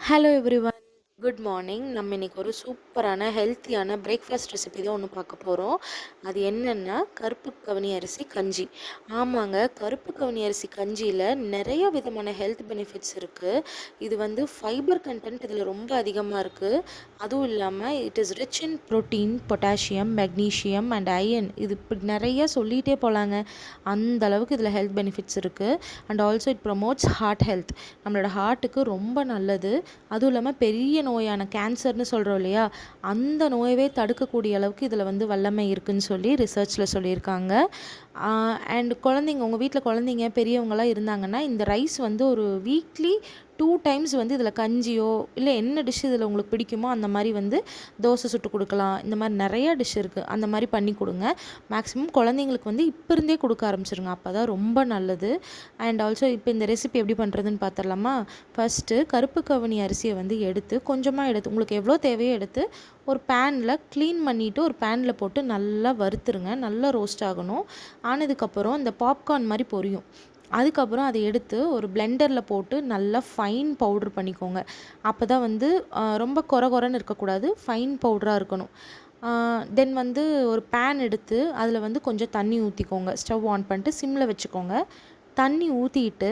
Hello everyone, good morning. நம்ம இன்னைக்கு ஒரு சூப்பரான ஹெல்த்தியான பிரேக்ஃபாஸ்ட் ரெசிபி தான் ஒன்று பார்க்க போகிறோம். அது என்னென்னா கருப்பு கவுனி அரிசி கஞ்சி. ஆமாங்க, கருப்பு கவுனி அரிசி கஞ்சியில் நிறைய விதமான ஹெல்த் பெனிஃபிட்ஸ் இருக்குது. இது வந்து ஃபைபர் கண்டென்ட் இதில் ரொம்ப அதிகமாக இருக்குது. அதுவும் இல்லாமல் it is rich in protein, potassium, magnesium and iron. இது இப்படி நிறைய சொல்லிகிட்டே போகலாங்க. அந்த அளவுக்கு இதில் ஹெல்த் பெனிஃபிட்ஸ் இருக்குது. And also it promotes heart health. நம்மளோட ஹார்ட்டுக்கு ரொம்ப நல்லது. அதுவும் இல்லாமல் பெரிய நோயான கேன்சர்னு சொல்கிறோம் இல்லையா, அந்த நோயவே தடுக்கக்கூடிய அளவுக்கு இதில் வந்து வல்லமை இருக்குதுன்னு சொல்லி ரிசர்ச்சில் சொல்லியிருக்காங்க. அண்ட் குழந்தைங்க, உங்கள் வீட்டில் குழந்தைங்க பெரியவங்களாம் இருந்தாங்கன்னா இந்த ரைஸ் வந்து ஒரு வீக்லி 2 டைம்ஸ் வந்து இதில் கஞ்சியோ இல்லை என்ன டிஷ் இதில் உங்களுக்கு பிடிக்குமோ அந்த மாதிரி வந்து தோசை சுட்டு கொடுக்கலாம். இந்த மாதிரி நிறையா டிஷ் இருக்குது, அந்த மாதிரி பண்ணி கொடுங்க. மேக்ஸிமம் குழந்தைங்களுக்கு வந்து இப்போ இருந்தே கொடுக்க ஆரம்பிச்சிருங்க, அப்போ தான் ரொம்ப நல்லது. அண்ட் ஆல்சோ இப்போ இந்த ரெசிபி எப்படி பண்ணுறதுன்னு பார்த்துடலாமா. ஃபஸ்ட்டு கருப்பு கவுனி அரிசியை வந்து எடுத்து கொஞ்சமாக எடுத்து உங்களுக்கு எவ்வளோ தேவையோ எடுத்து ஒரு பேனில் க்ளீன் பண்ணிவிட்டு ஒரு பேனில் போட்டு நல்லா வறுத்துருங்க. நல்லா ரோஸ்ட் ஆகணும். ஆனதுக்கப்புறம் இந்த பாப்கார்ன் மாதிரி பொரியும். அதுக்கப்புறம் அதை எடுத்து ஒரு பிளெண்டரில் போட்டு நல்லா ஃபைன் பவுட்ரு பண்ணிக்கோங்க. அப்போ தான் வந்து ரொம்ப கொரன்னு இருக்கக்கூடாது, ஃபைன் பவுடராக இருக்கணும். தென் வந்து ஒரு பேன் எடுத்து அதில் வந்து கொஞ்சம் தண்ணி ஊற்றிக்கோங்க. ஸ்டவ் ஆன் பண்ணிட்டு சிம்மில் வச்சுக்கோங்க. தண்ணி ஊற்றிட்டு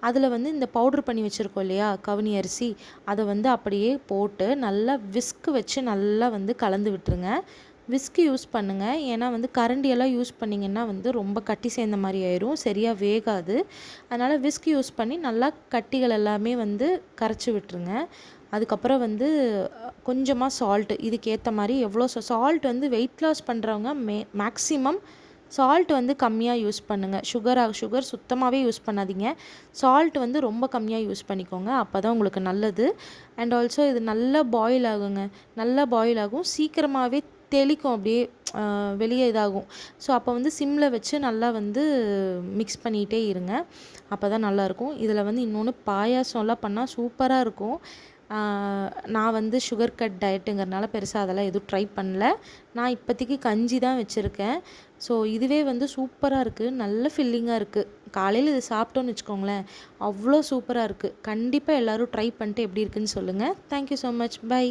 அதில் வந்து இந்த பவுட்ரு பண்ணி வச்சுருக்கோம் இல்லையா கவுனி அரிசி, அதை வந்து அப்படியே போட்டு நல்லா விஸ்க் வச்சு நல்லா வந்து கலந்து விட்டுருங்க. விஸ்க் யூஸ் பண்ணுங்கள், ஏன்னா வந்து கரண்டியெல்லாம் யூஸ் பண்ணிங்கன்னா வந்து ரொம்ப கட்டி சேர்ந்த மாதிரி ஆயிரும், சரியாக வேகாது. அதனால் விஸ்க் யூஸ் பண்ணி நல்லா கட்டிகள் எல்லாமே வந்து கரைச்சி விட்டுருங்க. அதுக்கப்புறம் வந்து கொஞ்சமாக சால்ட்டு, இதுக்கேற்ற மாதிரி எவ்வளோ சால்ட் வந்து வெயிட் லாஸ் பண்ணுறவங்க மேக்ஸிமம் சால்ட் வந்து கம்மியாக யூஸ் பண்ணுங்கள். சுகர் சுத்தமாகவே யூஸ் பண்ணாதீங்க. சால்ட் வந்து ரொம்ப கம்மியாக யூஸ் பண்ணிக்கோங்க, அப்போ தான் உங்களுக்கு நல்லது. அண்ட் ஆல்சோ இது நல்லா பாயில் ஆகுங்க. நல்லா பாயில் ஆகும், சீக்கிரமாகவே தெளிக்கும், அப்படியே வெளியே இதாகும். ஸோ அப்போ வந்து சிம்மில் வச்சு நல்லா வந்து மிக்ஸ் பண்ணிகிட்டே இருங்க, அப்போ தான் நல்லாயிருக்கும். இதில் வந்து இன்னொன்று பாயாசம்லாம் பண்ணால் சூப்பராக இருக்கும். நான் வந்து சுகர் கட் டயட்டுங்கிறனால பெருசாக அதெல்லாம் எதுவும் ட்ரை பண்ணல. நான் இப்போதைக்கு கஞ்சி தான் வச்சுருக்கேன். ஸோ இதுவே வந்து சூப்பராக இருக்குது, நல்ல ஃபில்லிங்காக இருக்குது. காலையில் இது சாப்பிட்டோன்னு வச்சுக்கோங்களேன், அவ்வளோ சூப்பராக இருக்குது. கண்டிப்பாக எல்லோரும் ட்ரை பண்ணிட்டு எப்படி இருக்குன்னு சொல்லுங்கள். Thank you so much, by.